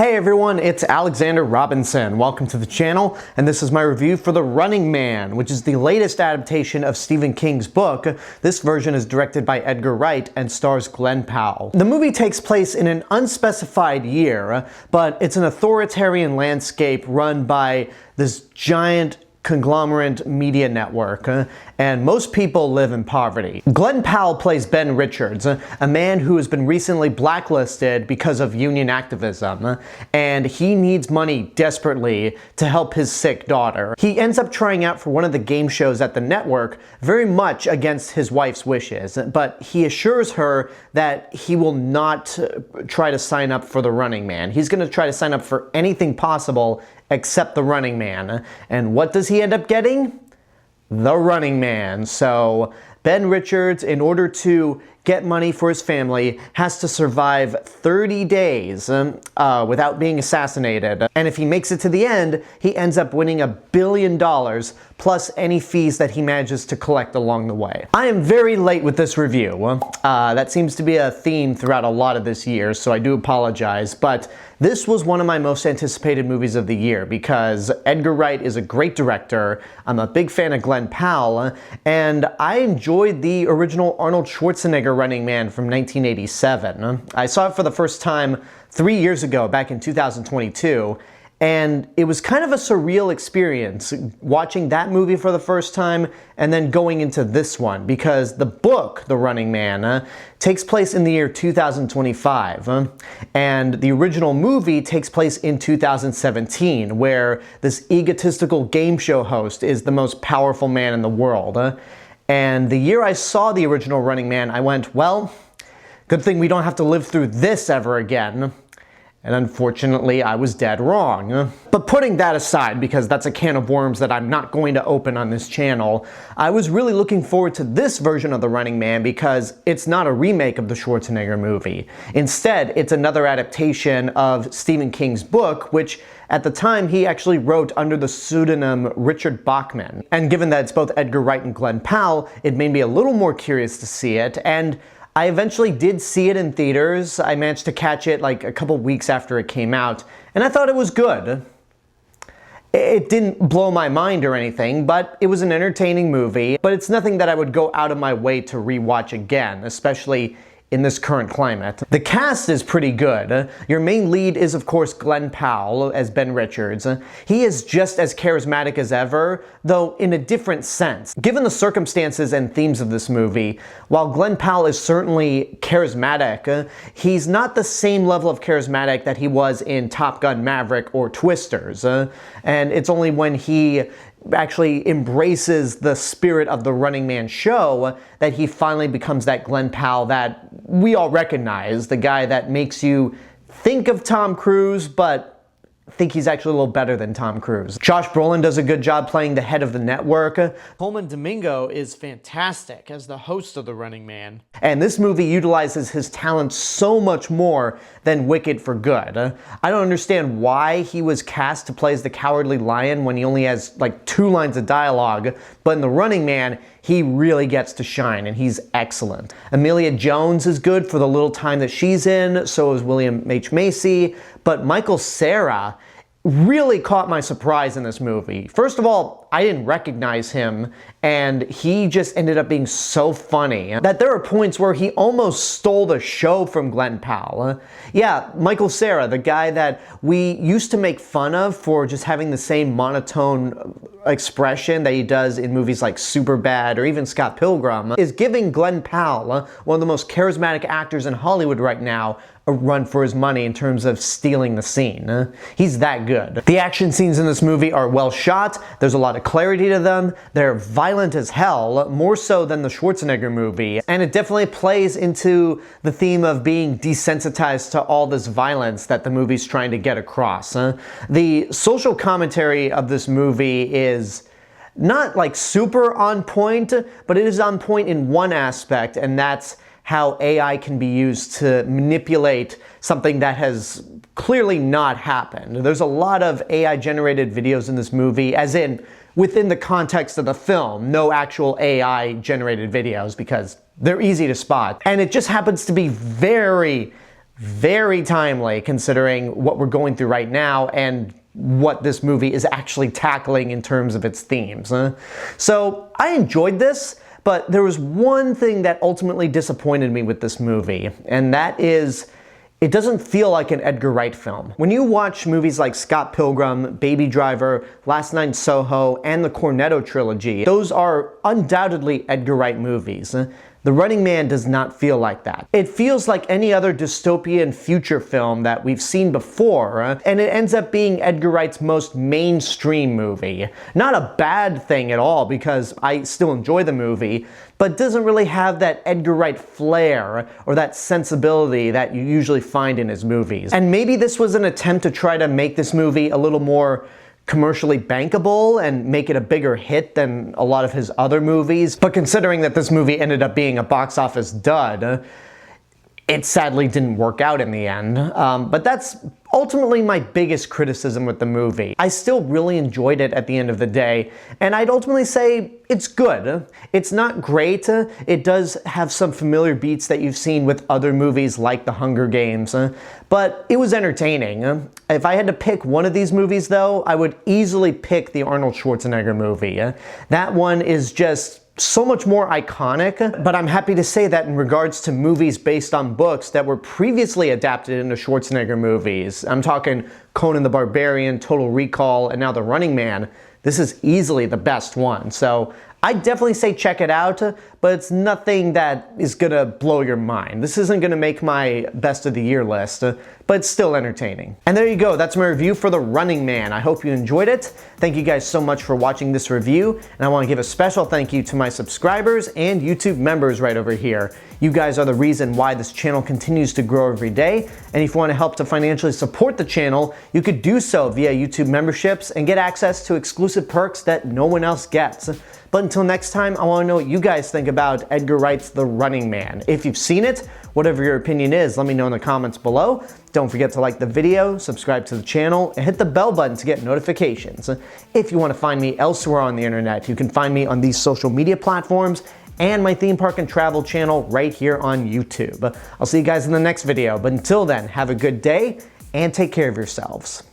Hey everyone, it's Alexander Robinson. Welcome to the channel, and this is my review for The Running Man, which is the latest adaptation of Stephen King's book. This version is directed by Edgar Wright and stars Glen Powell. The movie takes place in an unspecified year, but it's an authoritarian landscape run by this giant conglomerate media network, and most people live in poverty. Glen Powell plays Ben Richards, a man who has been recently blacklisted because of union activism, and he needs money desperately to help his sick daughter. He ends up trying out for one of the game shows at the network, very much against his wife's wishes, but he assures her that he will not try to sign up for The Running Man. He's going to try to sign up for anything possible except The Running Man. And what does he end up getting? The Running Man. So Ben Richards, in order to get money for his family, has to survive 30 days without being assassinated. And if he makes it to the end, he ends up winning $1 billion plus any fees that he manages to collect along the way. I am very late with this review. That seems to be a theme throughout a lot of this year, so I do apologize, but this was one of my most anticipated movies of the year because Edgar Wright is a great director. I'm a big fan of Glen Powell, and I enjoyed the original Arnold Schwarzenegger Running Man from 1987. I saw it for the first time 3 years ago, back in 2022, and it was kind of a surreal experience watching that movie for the first time and then going into this one, because the book, The Running Man, takes place in the year 2025, and the original movie takes place in 2017, where this egotistical game show host is the most powerful man in the world. And the year I saw the original Running Man, I went, well, good thing we don't have to live through this ever again. And unfortunately, I was dead wrong. But putting that aside, because that's a can of worms that I'm not going to open on this channel, I was really looking forward to this version of The Running Man because it's not a remake of the Schwarzenegger movie. Instead, it's another adaptation of Stephen King's book, which at the time he actually wrote under the pseudonym Richard Bachman. And given that it's both Edgar Wright and Glen Powell, it made me a little more curious to see it, and I eventually did see it in theaters. I managed to catch it like a couple weeks after it came out, and I thought it was good. It didn't blow my mind or anything, but it was an entertaining movie, but it's nothing that I would go out of my way to rewatch again, especially in this current climate. The cast is pretty good. Your main lead is, of course, Glen Powell as Ben Richards. He is just as charismatic as ever, though in a different sense. Given the circumstances and themes of this movie, while Glen Powell is certainly charismatic, he's not the same level of charismatic that he was in Top Gun Maverick or Twisters. And it's only when he actually embraces the spirit of the Running Man show that he finally becomes that Glen Powell that we all recognize, the guy that makes you think of Tom Cruise, but think he's actually a little better than Tom Cruise. Josh Brolin does a good job playing the head of the network. Colman Domingo is fantastic as the host of The Running Man. And this movie utilizes his talent so much more than Wicked for Good. I don't understand why he was cast to play as the Cowardly Lion when he only has like 2 lines of dialogue, but in The Running Man, he really gets to shine, and he's excellent. Emilia Jones is good for the little time that she's in, so is William H. Macy, but Michael Cera really caught my surprise in this movie. First of all, I didn't recognize him, and he just ended up being so funny that there are points where he almost stole the show from Glen Powell. Yeah, Michael Cera, the guy that we used to make fun of for just having the same monotone expression that he does in movies like Superbad or even Scott Pilgrim, is giving Glen Powell, one of the most charismatic actors in Hollywood right now, a run for his money in terms of stealing the scene. He's that good. The action scenes in this movie are well shot, there's a lot of clarity to them, they're violent as hell, more so than the Schwarzenegger movie, and it definitely plays into the theme of being desensitized to all this violence that the movie's trying to get across. The social commentary of this movie is not like super on point, but it is on point in one aspect, and that's how AI can be used to manipulate something that has clearly not happened. There's a lot of AI-generated videos in this movie, as in within the context of the film, no actual AI-generated videos because they're easy to spot. And it just happens to be very very timely considering what we're going through right now and what this movie is actually tackling in terms of its themes. So I enjoyed this, but there was one thing that ultimately disappointed me with this movie, and that is it doesn't feel like an Edgar Wright film. When you watch movies like Scott Pilgrim, Baby Driver, Last Night in Soho, and the Cornetto trilogy, those are undoubtedly Edgar Wright movies. The Running Man does not feel like that. It feels like any other dystopian future film that we've seen before, and it ends up being Edgar Wright's most mainstream movie. Not a bad thing at all, because I still enjoy the movie, but doesn't really have that Edgar Wright flair or that sensibility that you usually find in his movies. And maybe this was an attempt to try to make this movie a little more commercially bankable and make it a bigger hit than a lot of his other movies. But considering that this movie ended up being a box office dud, it sadly didn't work out in the end. But that's ultimately my biggest criticism with the movie. I still really enjoyed it at the end of the day, and I'd ultimately say it's good. It's not great. It does have some familiar beats that you've seen with other movies like The Hunger Games, but it was entertaining. If I had to pick one of these movies though, I would easily pick the Arnold Schwarzenegger movie. That one is just so much more iconic, but I'm happy to say that in regards to movies based on books that were previously adapted into Schwarzenegger movies, I'm talking Conan the Barbarian, Total Recall, and now The Running Man, this is easily the best one. So I'd definitely say check it out, but it's nothing that is gonna blow your mind. This isn't gonna make my best of the year list, but it's still entertaining. And there you go, that's my review for The Running Man. I hope you enjoyed it. Thank you guys so much for watching this review, and I want to give a special thank you to my subscribers and YouTube members right over here. You guys are the reason why this channel continues to grow every day, and if you want to help to financially support the channel, you could do so via YouTube memberships and get access to exclusive perks that no one else gets. But until next time, I want to know what you guys think about Edgar Wright's The Running Man. If you've seen it, whatever your opinion is, let me know in the comments below. Don't forget to like the video, subscribe to the channel, and hit the bell button to get notifications. If you want to find me elsewhere on the internet, you can find me on these social media platforms and my theme park and travel channel right here on YouTube. I'll see you guys in the next video, but until then, have a good day and take care of yourselves.